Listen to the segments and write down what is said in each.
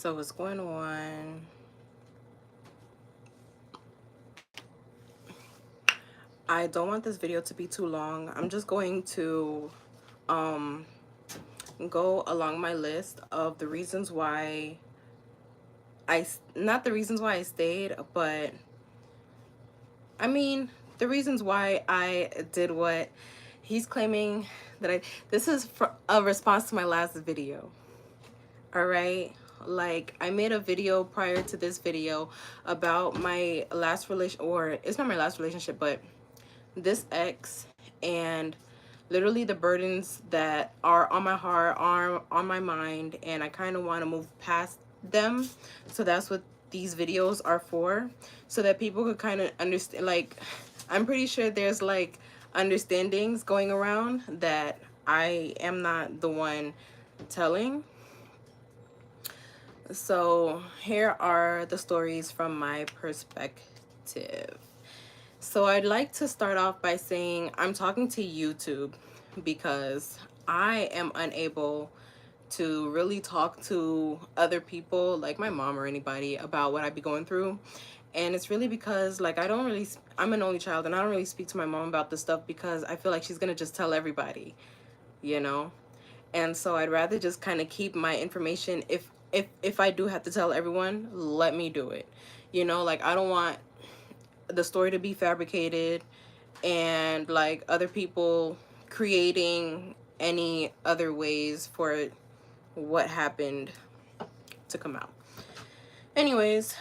So what's going on? I don't want this video to be too long. I'm just going to um go along my list of the reasons why not the reasons why I stayed, but I mean the reasons why I did what he's claiming that I this is a response to my last video. All right, like I made a video prior to this video about my last relation, or it's not my last relationship, but this ex, and literally the burdens that are on my heart are on my mind, and I kind of want to move past them. So that's what these videos are for, so that people could kind of understand. Like, I'm pretty sure there's like understandings going around that I am not the one telling. So here are the stories from my perspective. So I'd like to start off by saying I'm talking to YouTube because I am unable to really talk to other people like my mom or anybody about what I be going through. And it's really because like I'm an only child, and I don't really speak to my mom about this stuff because I feel like she's gonna just tell everybody, you know? And so I'd rather just kind of keep my information. If I do have to tell everyone, let me do it. You know, like I don't want the story to be fabricated and like other people creating any other ways for what happened to come out. Anyways,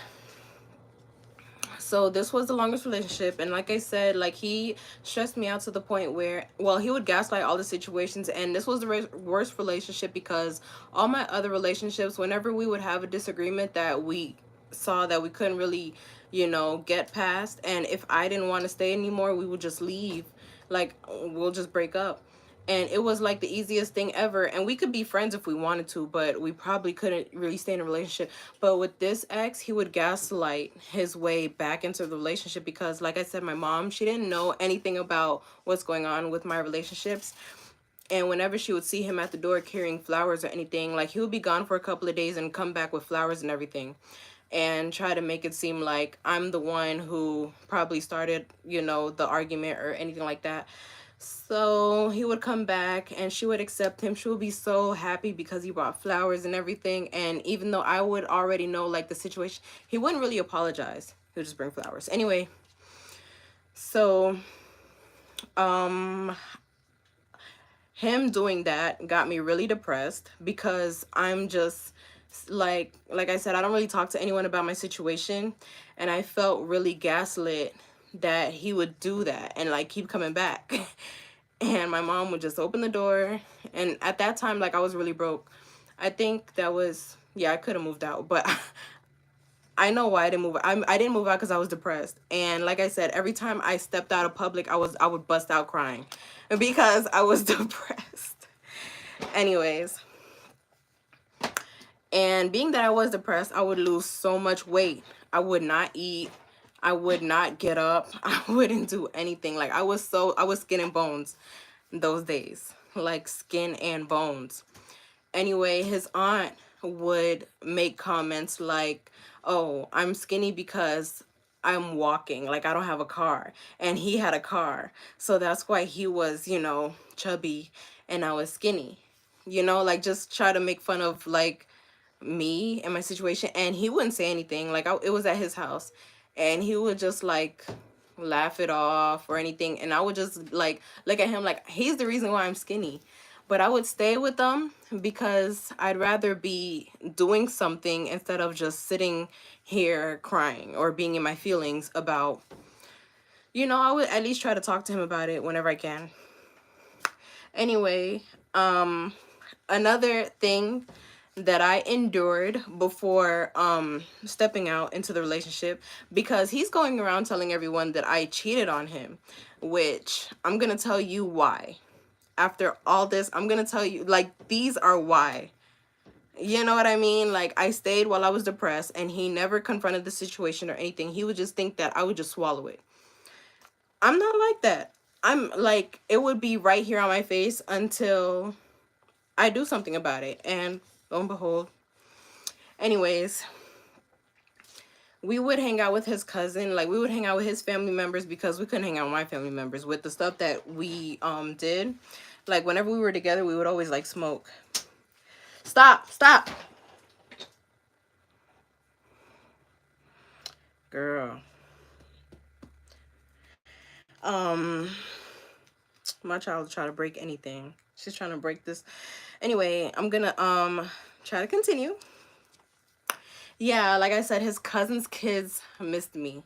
so this was the longest relationship, and like I said, like he stressed me out to the point where, well, he would gaslight all the situations, and this was the worst relationship because all my other relationships, whenever we would have a disagreement that we saw that we couldn't really, you know, get past, and if I didn't want to stay anymore, we would just leave. Like, we'll just break up. And it was like the easiest thing ever, and we could be friends if we wanted to, but we probably couldn't really stay in a relationship. But with this ex, he would gaslight his way back into the relationship because, like I said, my mom, she didn't know anything about what's going on with my relationships. And whenever she would see him at the door carrying flowers or anything, like he would be gone for a couple of days and come back with flowers and everything, and try to make it seem like I'm the one who probably started, you know, the argument or anything like that. So he would come back and she would accept him. She would be so happy because he brought flowers and everything. And even though I would already know like the situation, he wouldn't really apologize. He would just bring flowers. Anyway, so um him doing that got me really depressed because I'm just like I said, I don't really talk to anyone about my situation, and I felt really gaslit that he would do that and like keep coming back. And my mom would just open the door, and at that time, like, I was really broke. I think that was, yeah, I could have moved out, but I know why I didn't move. I didn't move out because I was depressed. And like I said, every time I stepped out of public, I would bust out crying because I was depressed. Anyways, and being that I was depressed, I would lose so much weight. I would not eat. I would not get up. I wouldn't do anything. Like I was skin and bones those days. Like skin and bones. Anyway, his aunt would make comments like, "Oh, I'm skinny because I'm walking. Like I don't have a car." And he had a car. So that's why he was, you know, chubby and I was skinny. You know, like just try to make fun of like me and my situation, and he wouldn't say anything. Like it was at his house, and he would just like laugh it off or anything, and I would just like look at him like he's the reason why I'm skinny. But I would stay with them because I'd rather be doing something instead of just sitting here crying or being in my feelings about, you know, I would at least try to talk to him about it whenever I can. Anyway, another thing that I endured before stepping out into the relationship, because he's going around telling everyone that I cheated on him, which I'm gonna tell you why. After all this, I'm gonna tell you, like, these are why. You know what I mean? Like, I stayed while I was depressed, and he never confronted the situation or anything. He would just think that I would just swallow it. I'm not like that. I'm like, it would be right here on my face until I do something about it. And lo and behold. Anyways, we would hang out with his cousin, like we would hang out with his family members because we couldn't hang out with my family members with the stuff that we did. Like whenever we were together, we would always like smoke. Stop. Girl. Um my child try to break anything. She's trying to break this. Anyway, I'm gonna try to continue. Yeah, like I said, his cousin's kids missed me.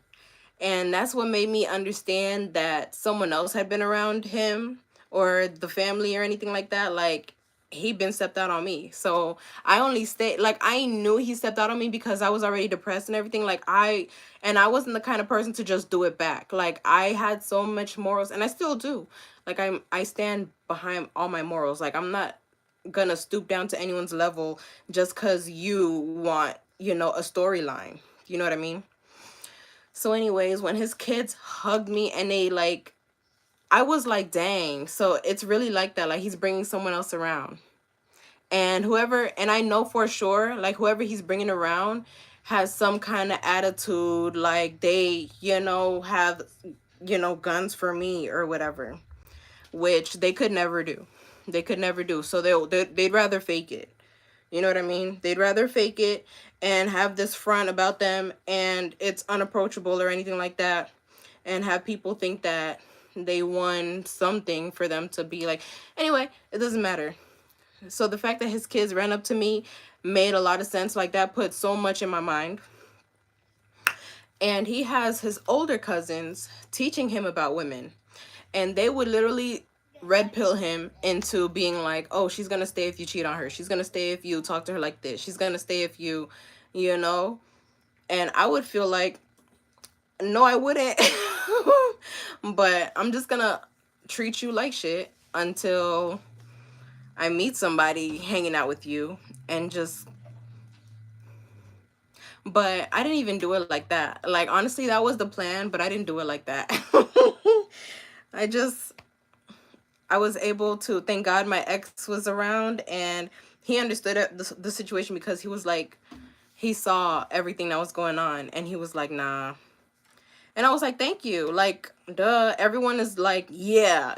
And that's what made me understand that someone else had been around him or the family or anything like that. Like, he been stepped out on me. So I only stayed, like, I knew he stepped out on me because I was already depressed and everything. Like, and I wasn't the kind of person to just do it back. Like, I had so much morals, and I still do. Like, I stand behind all my morals. Like, I'm not gonna stoop down to anyone's level just because you want, a storyline. You know what I mean? So anyways, when his kids hugged me and they like, I was like, dang. So it's really like that. Like he's bringing someone else around. And I know for sure, like whoever he's bringing around has some kind of attitude. Like they, have, guns for me or whatever, which they could never do. They could never do. So they'd rather fake it. You know what I mean? They'd rather fake it and have this front about them and it's unapproachable or anything like that, and have people think that they won something for them to be like. Anyway, it doesn't matter. So the fact that his kids ran up to me made a lot of sense. Like that put so much in my mind. And he has his older cousins teaching him about women, and they would literally red pill him into being like, oh, she's gonna stay if you cheat on her, she's gonna stay if you talk to her like this, she's gonna stay if you, you know and I would feel like, no, I wouldn't. But I'm just gonna treat you like shit until I meet somebody hanging out with you and just. But I didn't even do it like that. Like honestly, that was the plan, but I didn't do it like that. I just I was able to, thank God my ex was around and he understood the situation, because he was like, he saw everything that was going on and he was like, nah. And I was like, thank you. Like, duh, everyone is like, yeah,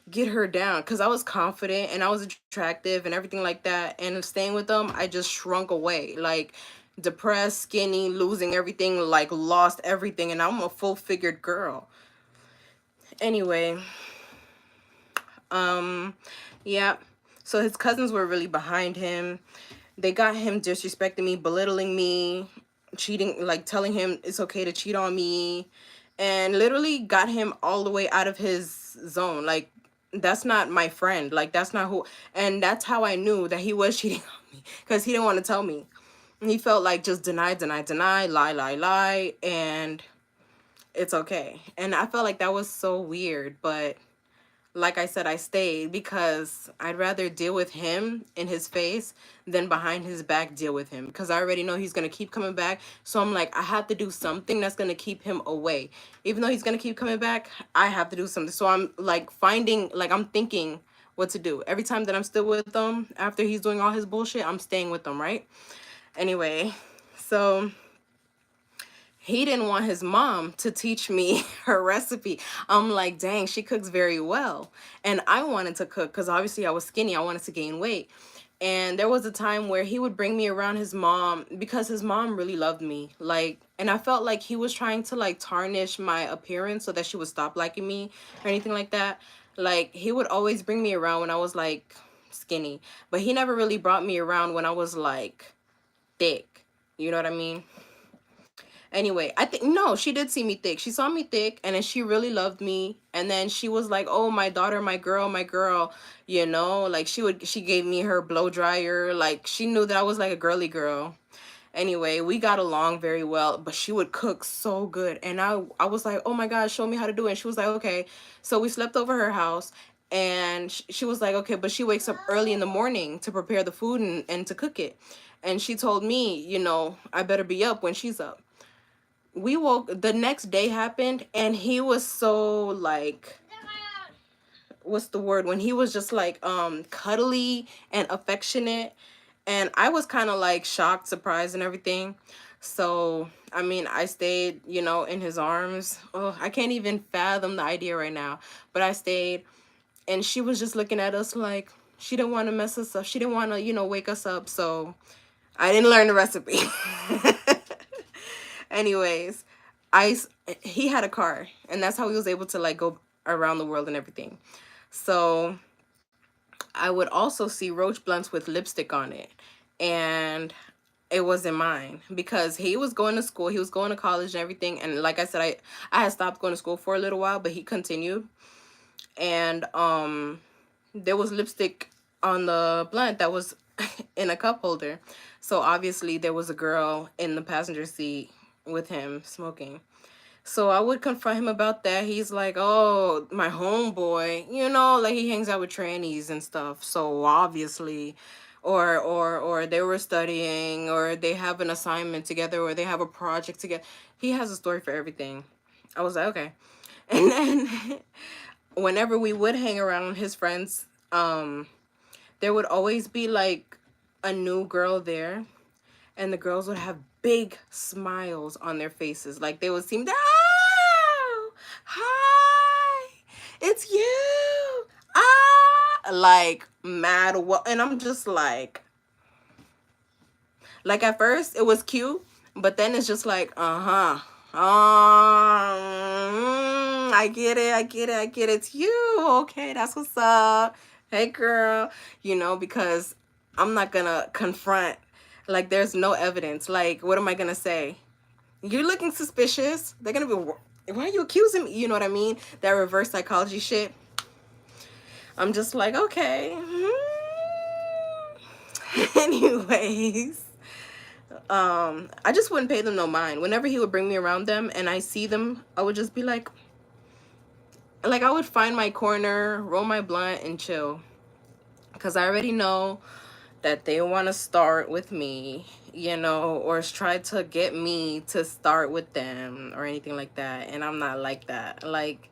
get her down. Because I was confident and I was attractive and everything like that. And staying with them, I just shrunk away. Like, depressed, skinny, losing everything, like, lost everything. And I'm a full-figured girl. Anyway, yeah. So his cousins were really behind him. They got him disrespecting me, belittling me, cheating, like telling him it's okay to cheat on me, and literally got him all the way out of his zone. Like, that's not my friend. Like, that's not who. And that's how I knew that he was cheating on me, because he didn't want to tell me. And he felt like just deny, lie, and it's okay. And I felt like that was so weird, but like I said, I stayed because I'd rather deal with him in his face than behind his back deal with him, because I already know he's going to keep coming back. So I'm like, I have to do something that's going to keep him away. Even though he's going to keep coming back, I have to do something. So I'm like I'm thinking what to do. Every time that I'm still with him after he's doing all his bullshit, I'm staying with him, right? Anyway, so he didn't want his mom to teach me her recipe. I'm like, dang, she cooks very well. And I wanted to cook because obviously I was skinny. I wanted to gain weight. And there was a time where he would bring me around his mom because his mom really loved me. Like, and I felt like he was trying to like tarnish my appearance so that she would stop liking me or anything like that. Like, he would always bring me around when I was like skinny, but he never really brought me around when I was like thick. You know what I mean? Anyway, I think, no, she did see me thick. She saw me thick and then she really loved me. And then she was like, oh, my daughter, my girl, like she gave me her blow dryer. Like, she knew that I was like a girly girl. Anyway, we got along very well, but she would cook so good. And I was like, oh my God, show me how to do it. And she was like, okay. So we slept over her house, and she was like, okay, but she wakes up early in the morning to prepare the food and to cook it. And she told me, I better be up when she's up. We woke, the next day happened, and he was so like, what's the word, when he was just like cuddly and affectionate, And I was kind of like shocked, surprised, and everything. So, I mean, I stayed, in his arms. Oh, I can't even fathom the idea right now. But I stayed, and she was just looking at us like she didn't want to mess us up. She didn't want to, wake us up. So, I didn't learn the recipe. Anyways, he had a car, and that's how he was able to like go around the world and everything. So, I would also see roach blunts with lipstick on it. And it wasn't mine because he was going to school, he was going to college and everything. And like I said, I had stopped going to school for a little while, but he continued. And there was lipstick on the blunt that was in a cup holder. So obviously there was a girl in the passenger seat with him smoking. So I would confront him about that. He's like, "Oh, my homeboy, like he hangs out with trannies and stuff. So obviously, or they were studying, or they have an assignment together, or they have a project together." He has a story for everything. I was like, okay. And then whenever we would hang around his friends, there would always be like a new girl there, and the girls would have big smiles on their faces. Like they would seem, oh, hi, it's you. Ah, like mad. What? And I'm just like at first it was cute, but then it's just like, uh-huh. I get it, I get it, I get it. It's you. Okay, that's what's up. Hey girl. Because I'm not gonna confront, like there's no evidence. Like, what am I gonna say? You're looking suspicious. They're gonna be, why are you accusing me? You know what I mean? That reverse psychology shit. I'm just like, okay. Anyways, I just wouldn't pay them no mind. Whenever he would bring me around them and I see them, I would just be like I would find my corner, roll my blunt, and chill. Because I already know that they want to start with me, or try to get me to start with them or anything like that. And I'm not like that. Like,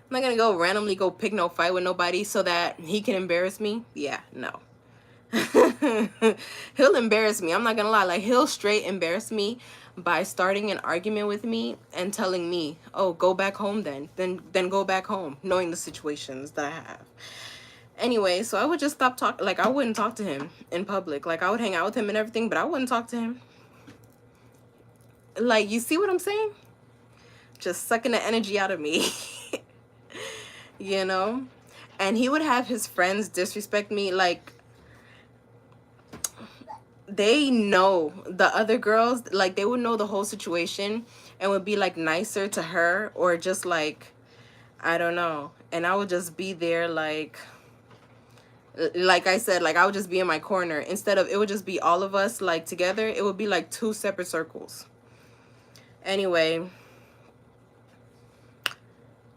I'm not going to go randomly go pick no fight with nobody so that he can embarrass me. Yeah, no. He'll embarrass me. I'm not gonna lie. Like he'll straight embarrass me by starting an argument with me and telling me, "Oh, go back home then go back home," knowing the situations that I have. Anyway, so I would just stop talking. Like I wouldn't talk to him in public. Like I would hang out with him and everything, but I wouldn't talk to him. Like, you see what I'm saying? Just sucking the energy out of me. you know? And he would have his friends disrespect me. Like, they know the other girls, like they would know the whole situation and would be like nicer to her, or just like, I don't know. And I would just be there like I said, like I would just be in my corner. Instead of, it would just be all of us like together, it would be like two separate circles. Anyway,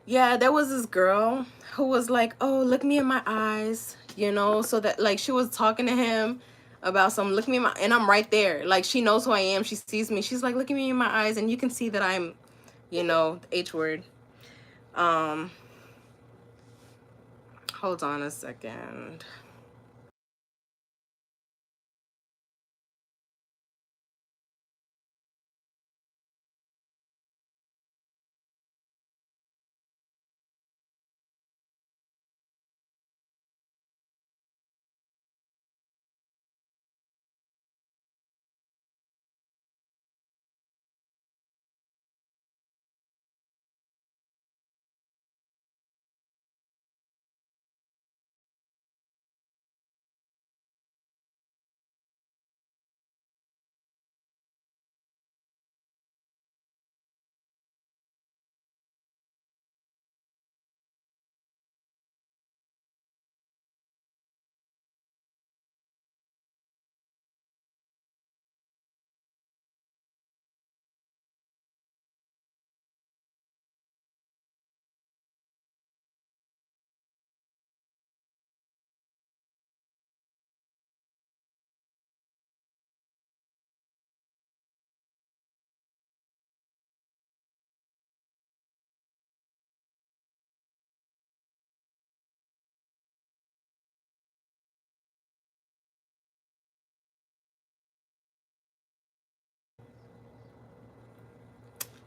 yeah, there was this girl who was like, "Oh, look me in my eyes," so that like she was talking to him about some, look me in my, and I'm right there. Like she knows who I am. She sees me. She's like, "Look at me in my eyes," and you can see that I'm, the H word. Um, hold on a second.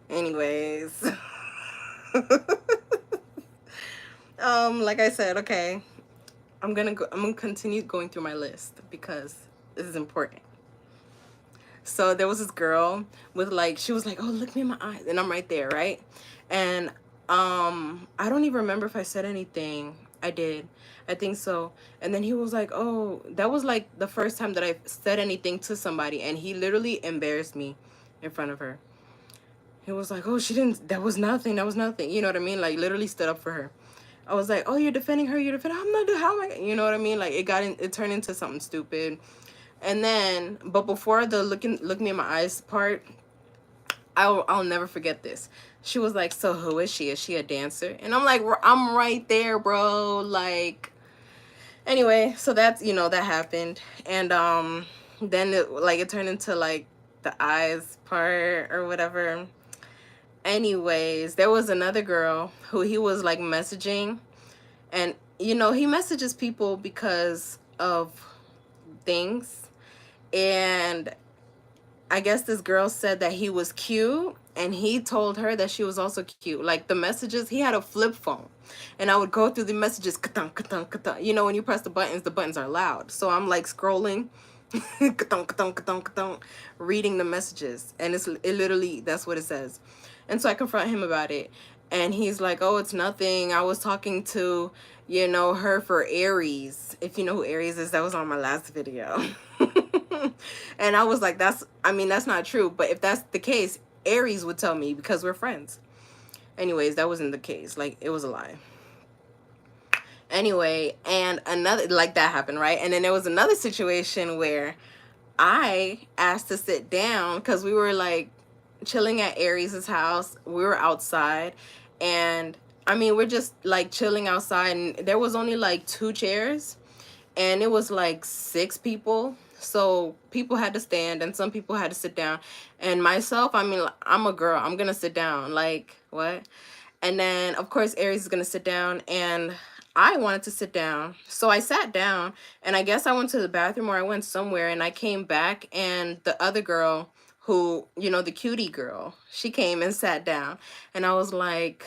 Anyways, like I said, okay, I'm gonna continue going through my list because this is important. So there was this girl with like, she was like, oh, look me in my eyes, and I'm right there, right? And I don't even remember if I said anything. I did, I think so. And then he was like, oh, that was like the first time that I said anything to somebody, and he literally embarrassed me in front of her. He was like, oh, she didn't, that was nothing, that was nothing, you know what I mean? Like literally stood up for her. I was like, oh, you're defending her, you're defending, I'm not, how am I, you know what I mean? Like it turned into something stupid. And then, but before the look me in my eyes part, I'll never forget this. She was like, so who is she? Is she a dancer? And I'm like, I'm right there, bro. Like, anyway, so that's, that happened. And then it turned into like the eyes part or whatever. Anyways, there was another girl who he was like messaging, and he messages people because of things. And I guess this girl said that he was cute, and he told her that she was also cute. Like the messages, he had a flip phone, and I would go through the messages, ka-tung, ka-tung, ka-tung. When you press the buttons are loud. So I'm like scrolling, ka-tung, ka-tung, ka-tung, ka-tung, reading the messages, and it literally, that's what it says. And so I confront him about it, and he's like, oh, it's nothing. I was talking to, her for Aries. If you know who Aries is, that was on my last video. And I was like, that's not true. But if that's the case, Aries would tell me because we're friends. Anyways, that wasn't the case. Like, it was a lie. Anyway, and another, like, that happened, right? And then there was another situation where I asked to sit down because we were like chilling at Aries' house. We were outside, and I mean, we're just like chilling outside, and there was only like 2 chairs, and it was like 6 people. So people had to stand and some people had to sit down. And myself, I mean, I'm a girl, I'm gonna sit down. Like, what? And then of course Aries is gonna sit down, and I wanted to sit down, so I sat down. And I guess I went to the bathroom, or I went somewhere, and I came back, and the other girl, who, the cutie girl, she came and sat down. And I was like,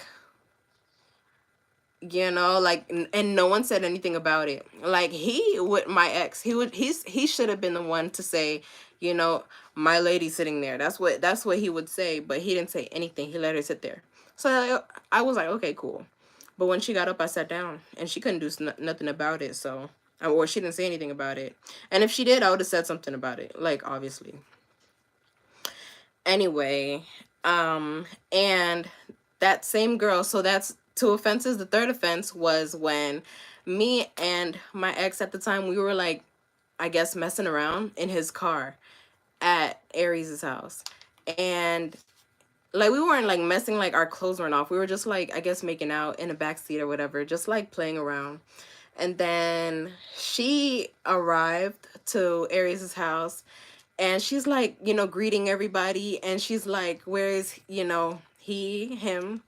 like, and no one said anything about it. Like, my ex, he should have been the one to say, my lady sitting there. That's what he would say. But he didn't say anything. He let her sit there. So I was like, okay, cool. But when she got up, I sat down, and she couldn't do nothing about it. So, or she didn't say anything about it. And if she did, I would have said something about it, like, obviously. Anyway, and that same girl, so that's 2 offenses. The third offense was when me and my ex at the time, we were like, I guess, messing around in his car at Aries' house. And like, we weren't like messing, like our clothes weren't off. We were just like, I guess, making out in the back seat or whatever, just like playing around. And then she arrived to Aries' house, and she's like, greeting everybody, and she's like, where is, him,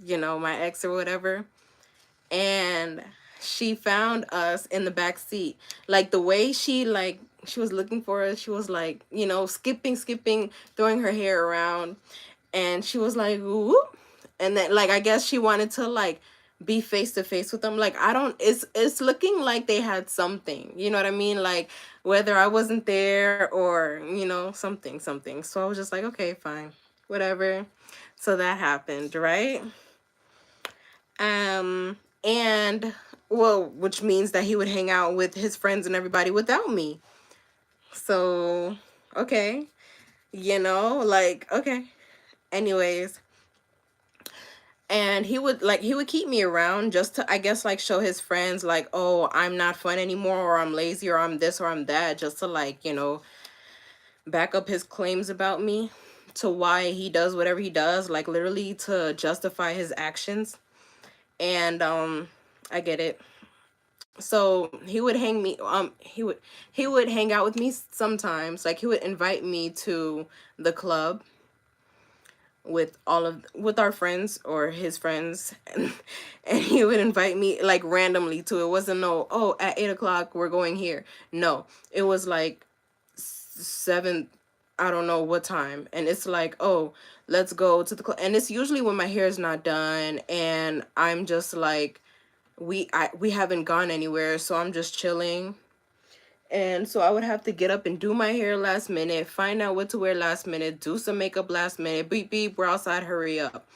my ex or whatever. And she found us in the back seat. Like, the way she was looking for us, she was like, skipping, throwing her hair around, and she was like, whoop. And then, like, I guess she wanted to like be face to face with them. Like, I don't, it's looking like they had something, you know what I mean? Like, whether I wasn't there or, something. So I was just like, okay, fine, whatever. So that happened, right? And well, which means that he would hang out with his friends and everybody without me. So, okay, like, okay. Anyways, and he would keep me around just to, I guess, like, show his friends, like, oh, I'm not fun anymore, or I'm lazy, or I'm this, or I'm that, just to, like, back up his claims about me, to why he does whatever he does, like, literally to justify his actions. And I get it. So he would hang out with me sometimes. Like, he would invite me to the club with with our friends or his friends, and he would invite me like randomly to it. Wasn't no, oh, at 8 o'clock we're going here. No, it was like 7 I don't know what time. And it's like, oh, let's go to the club. And it's usually when my hair is not done and I'm just like, we haven't gone anywhere, so I'm just chilling. And so I would have to get up and do my hair last minute, find out what to wear last minute, do some makeup last minute. Beep beep, we're outside, hurry up.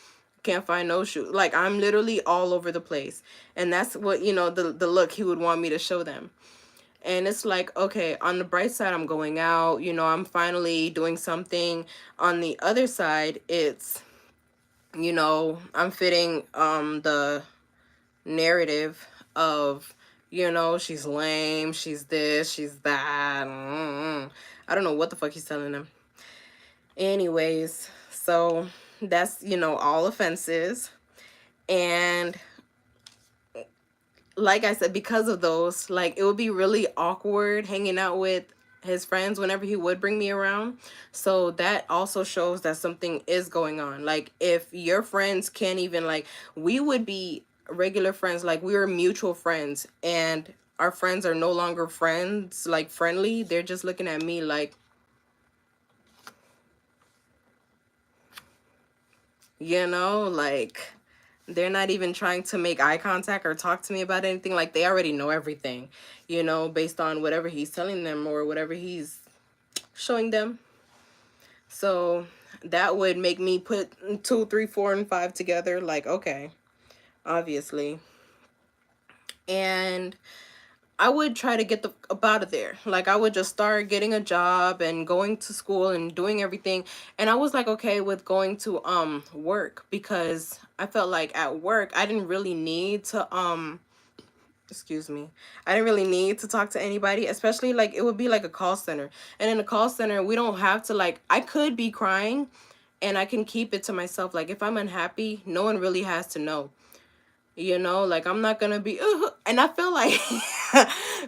Can't find no shoe. Like, I'm literally all over the place. And that's what, the look he would want me to show them. And it's like, okay, on the bright side, I'm going out, I'm finally doing something. On the other side, it's, I'm fitting the narrative of, she's lame, she's this, she's that. I don't know what the fuck he's telling them. Anyways, so that's, all offenses. And like I said, because of those, like, it would be really awkward hanging out with his friends whenever he would bring me around. So that also shows that something is going on. Like, if your friends can't even, like, we would be regular friends, like, we were mutual friends, and our friends are no longer friends, like, friendly. They're just looking at me like, like, they're not even trying to make eye contact or talk to me about anything. Like, they already know everything, based on whatever he's telling them or whatever he's showing them. So that would make me put 2, 3, 4, and 5 together. Like, okay, obviously. And I would try to get the up out of there. Like, I would just start getting a job and going to school and doing everything. And I was like, okay with going to work, because I felt like at work I didn't really need to excuse me, I didn't really need to talk to anybody, especially like it would be like a call center. And in a call center, we don't have to, like, I could be crying and I can keep it to myself. Like, if I'm unhappy, no one really has to know. Like, I'm not gonna be, and I feel like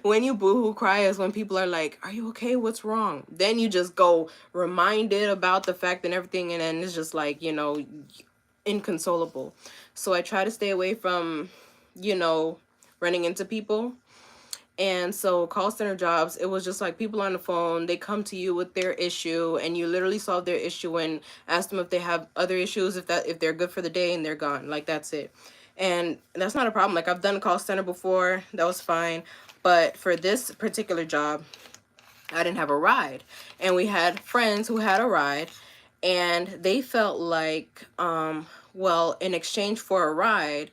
when you boohoo cry is when people are like, are you okay? What's wrong? Then you just go reminded about the fact and everything, and then it's just like, inconsolable. So I try to stay away from, running into people. And so call center jobs, it was just like people on the phone, they come to you with their issue and you literally solve their issue and ask them if they have other issues, if they're good for the day, and they're gone. Like, that's it. And that's not a problem. Like, I've done a call center before, that was fine. But for this particular job, I didn't have a ride. And we had friends who had a ride, and they felt like, well, in exchange for a ride,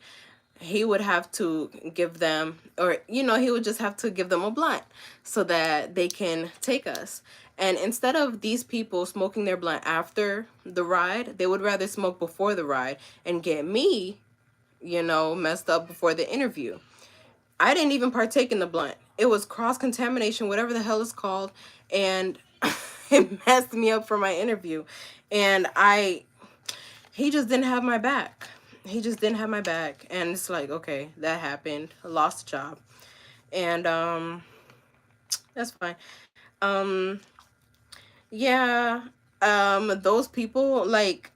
he would have to give them, or, he would just have to give them a blunt so that they can take us. And instead of these people smoking their blunt after the ride, they would rather smoke before the ride and get me, messed up before the interview. I didn't even partake in the blunt. It was cross-contamination, whatever the hell it's called, and it messed me up for my interview. And he just didn't have my back. He just didn't have my back. And it's like, okay, that happened. I lost a job. And that's fine. Um yeah, those people, like,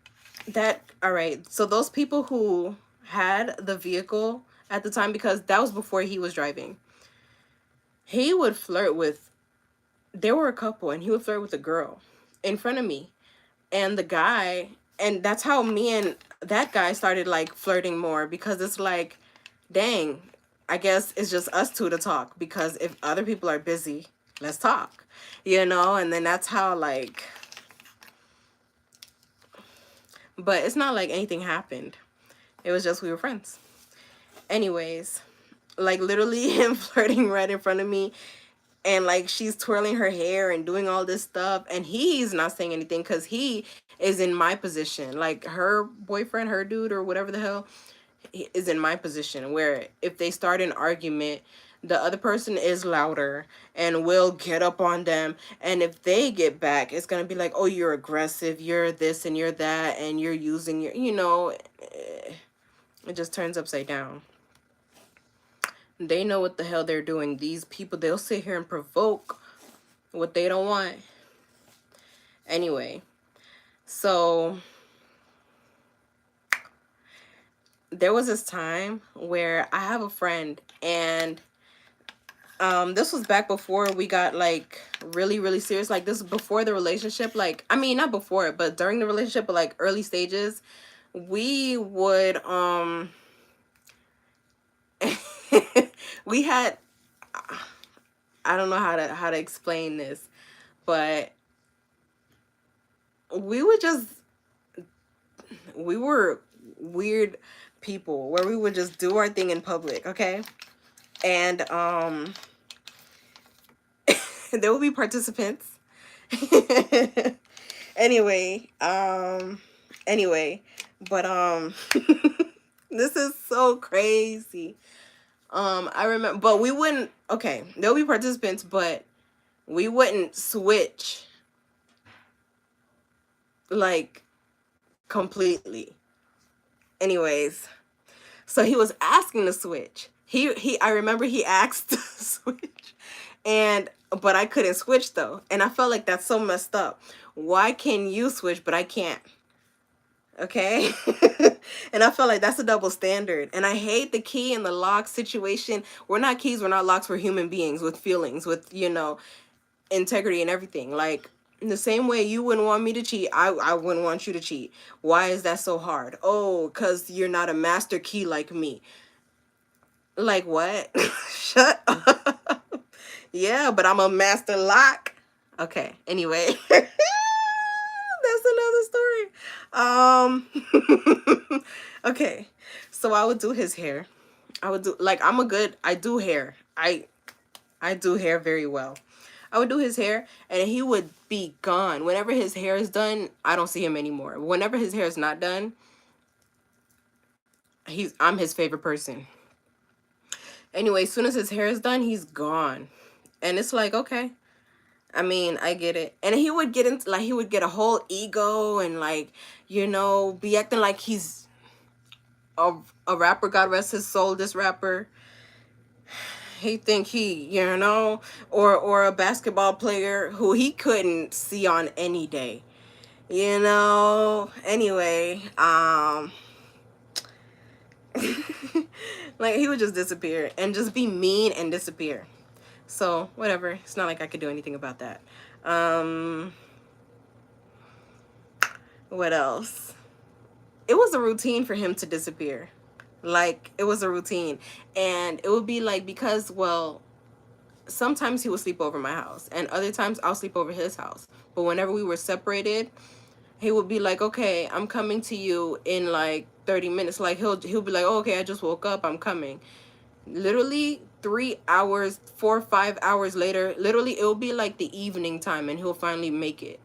that, all right. So those people who had the vehicle at the time, because that was before he was driving, he would flirt with, there were a couple, and he would flirt with a girl in front of me. And the guy, and that's how me and that guy started, like, flirting more, because it's like, dang, I guess it's just us two to talk, because if other people are busy, let's talk, and then that's how, like, but it's not like anything happened. It was just we were friends. Anyways, like, literally him flirting right in front of me, and like she's twirling her hair and doing all this stuff, and he's not saying anything because he is in my position. Like, her boyfriend, her dude, or whatever the hell, is in my position, where if they start an argument, the other person is louder and will get up on them. And if they get back, it's gonna be like, oh, you're aggressive, you're this and you're that, and you're using your, it just turns upside down. They know what the hell they're doing. These people, they'll sit here and provoke what they don't want. Anyway, so there was this time where I have a friend, and This was back before we got like really really serious. Like this is before the relationship. Like I mean not before it, but during the relationship, but like early stages, we would we had, I don't know how to explain this, but we would just, we were weird people where we would just do our thing in public, okay? And there will be participants. anyway, anyway, but this is so crazy. I remember, but we wouldn't, okay, there'll be participants, but we wouldn't switch like completely. Anyways, so he was asking to switch. I remember he asked to switch. And but I couldn't switch though. And I felt like that's so messed up. Why can you switch but I can't? Okay? And I felt like that's a double standard. And I hate the key and the lock situation. We're not keys, we're not locks, we're human beings with feelings, with, you know, integrity and everything. Like in the same way you wouldn't want me to cheat, I wouldn't want you to cheat. Why is that so hard? Oh, because you're not a master key like me. Like what? Shut up. Yeah, but I'm a master lock. Okay, anyway. That's another story. Okay. So I would do his hair. I would do, like, I do hair. I do hair very well. I would do his hair and he would be gone. Whenever his hair is done, I don't see him anymore. Whenever his hair is not done, I'm his favorite person. Anyway, as soon as his hair is done, he's gone. And it's like, okay. I mean, I get it. And he would get into, like, he would get a whole ego and, like, you know, be acting like he's a rapper. God rest his soul, this rapper. He think he, you know, or a basketball player who he couldn't see on any day. You know, anyway, like, he would just disappear and just be mean and disappear. So, whatever. It's not like I could do anything about that. What else? It was a routine for him to disappear. Like, it was a routine. And it would be like, because, well, sometimes he would sleep over my house. And other times I'll sleep over his house. But whenever we were separated, he would be like, okay, I'm coming to you in like 30 minutes. Like, he'll be like, oh, okay, I just woke up, I'm coming. Literally 3 hours, 4 or 5 hours later, literally it'll be like the evening time and he'll finally make it.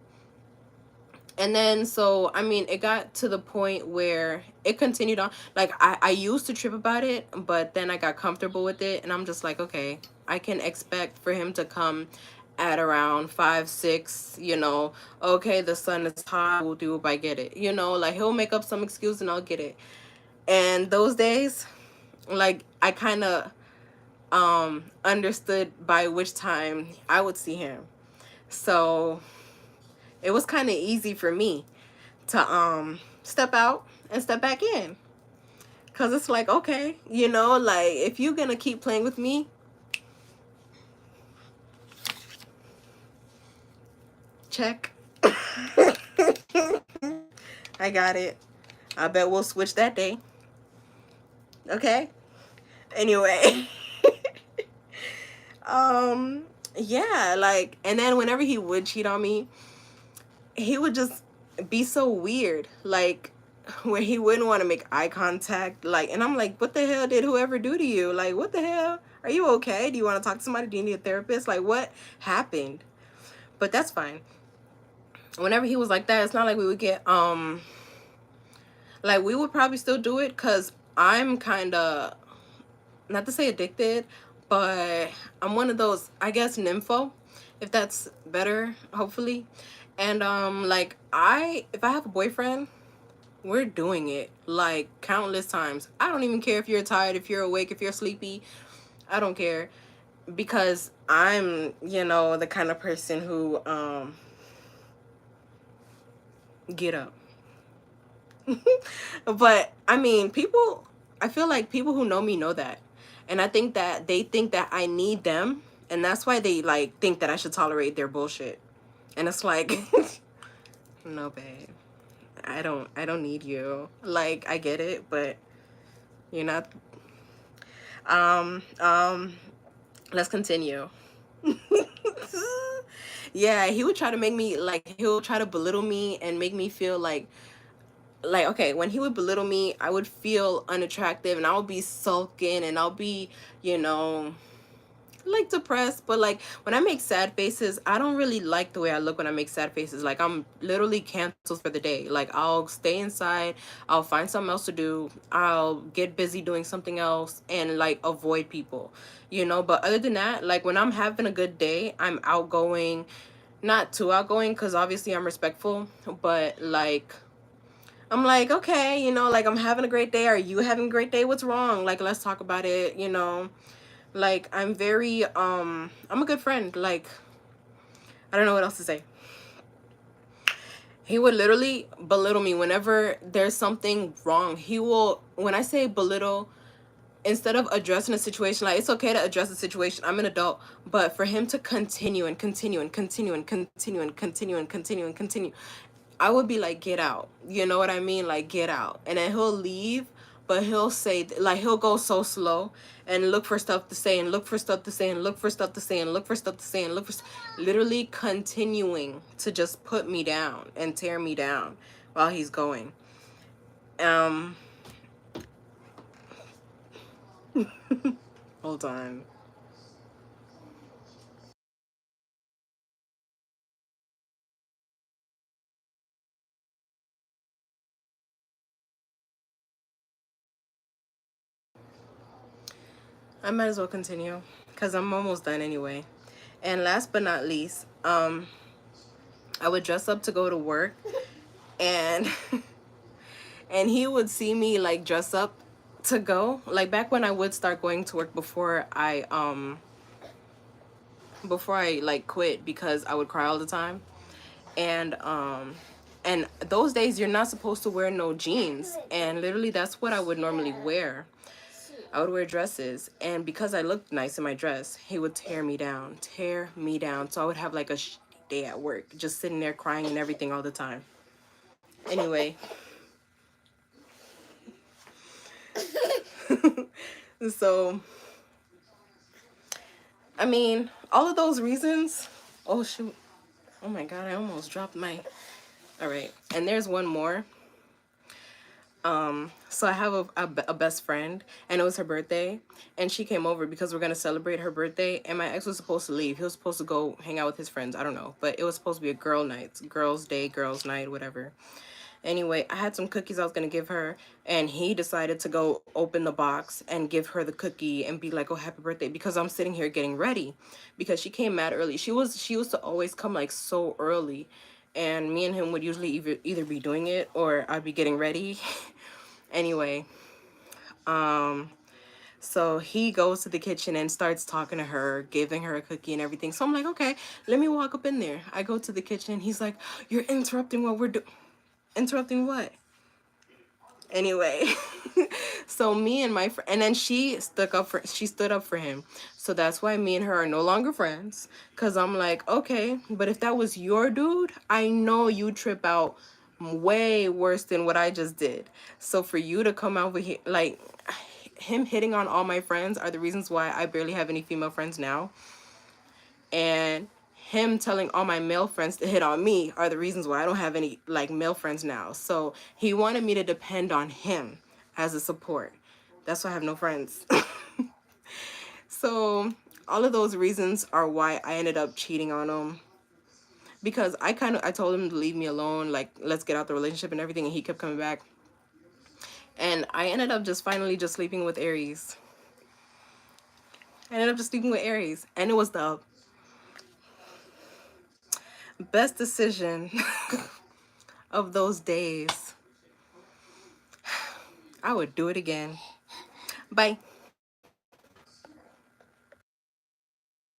And then, so, I mean, it got to the point where it continued on. Like, I used to trip about it, but then I got comfortable with it. And I'm just like, okay, I can expect for him to come at around 5, 6, you know, okay, the sun is hot, we'll do it, I get it. You know, like, he'll make up some excuse and I'll get it. And those days, like, I kind of understood by which time I would see him. So it was kind of easy for me to step out and step back in, because it's like, okay, you know, like, if you're gonna keep playing with me, check. I got it. I bet we'll switch that day. Okay, anyway. Yeah, like, and then whenever he would cheat on me, he would just be so weird, like, where he wouldn't want to make eye contact, like, and I'm like, what the hell did whoever do to you? Like, what the hell? Are you okay? Do you want to talk to somebody? Do you need a therapist? Like, what happened? But that's fine. Whenever he was like that, it's not like we would get like, we would probably still do it, because I'm kind of, not to say addicted, but I'm one of those, I guess, nympho, if that's better, hopefully. And like, if I have a boyfriend, we're doing it like countless times. I don't even care if you're tired, if you're awake, if you're sleepy. I don't care, because I'm, you know, the kind of person who get up. But I mean, I feel like people who know me know that. And I think that they think that I need them, and that's why they like think that I should tolerate their bullshit. And it's like, no, babe, I don't need you. Like, I get it, but you're not. Um, um, let's continue. Yeah, he would try to make me like, he'll try to belittle me and make me feel like okay, when he would belittle me, I would feel unattractive and I'll be sulking and I'll be, you know, like depressed. But like when I make sad faces, I don't really like the way I look when I make sad faces. Like I'm literally canceled for the day. Like I'll stay inside, I'll find something else to do, I'll get busy doing something else and like avoid people, you know. But other than that, like when I'm having a good day, I'm outgoing. Not too outgoing because obviously I'm respectful, but like I'm like, okay, you know, like I'm having a great day. Are you having a great day? What's wrong? Like, let's talk about it, you know. Like I'm very I'm a good friend. Like I don't know what else to say. He would literally belittle me whenever there's something wrong. He will, when I say belittle, instead of addressing a situation, like it's okay to address the situation, I'm an adult, but for him to continue and continue and continue and continue and continue and continue and continue, I would be like, get out. You know what I mean? Like, get out. And then he'll leave, but he'll say, like, he'll go so slow and look for stuff to say and look for stuff to say and look for stuff to say and look for stuff to say and look for, literally continuing to just put me down and tear me down while he's going. Um, hold on. I might as well continue because I'm almost done anyway. And last but not least, I would dress up to go to work, and and he would see me like dress up to go. Like back when I would start going to work before I like quit because I would cry all the time. And those days you're not supposed to wear no jeans, and literally that's what I would normally wear. I would wear dresses, and because I looked nice in my dress, he would tear me down. So I would have like a day at work, just sitting there crying and everything all the time. Anyway, so I mean, all of those reasons. Oh shoot! Oh my god! I almost dropped my. All right, and there's one more. So I have a best friend, and it was her birthday, and she came over because we're gonna celebrate her birthday. And my ex was supposed to leave. He was supposed to go hang out with his friends. I don't know, but it was supposed to be a girl night, girls' day, girls' night, whatever. Anyway, I had some cookies I was gonna give her, and he decided to go open the box and give her the cookie and be like, "Oh, happy birthday!" Because I'm sitting here getting ready, because she came mad early. She used to always come like so early, and me and him would usually either be doing it or I'd be getting ready. Anyway, so he goes to the kitchen and starts talking to her, giving her a cookie and everything. So I'm like, okay, let me walk up in there. I go to the kitchen. He's like, "You're interrupting what we're doing." Interrupting what? Anyway, so me and my friend, and then she stood up for him. So that's why me and her are no longer friends. Cause I'm like, okay, but if that was your dude, I know you trip out way worse than what I just did. So for you to come out with like him hitting on all my friends are the reasons why I barely have any female friends now. And him telling all my male friends to hit on me are the reasons why I don't have any like male friends now. So he wanted me to depend on him as a support. That's why I have no friends. So all of those reasons are why I ended up cheating on him, because I told him to leave me alone, like let's get out the relationship and everything, and he kept coming back. And I ended up just finally just sleeping with Aries. I ended up just sleeping with Aries, and it was the best decision of those days. I would do it again. Bye.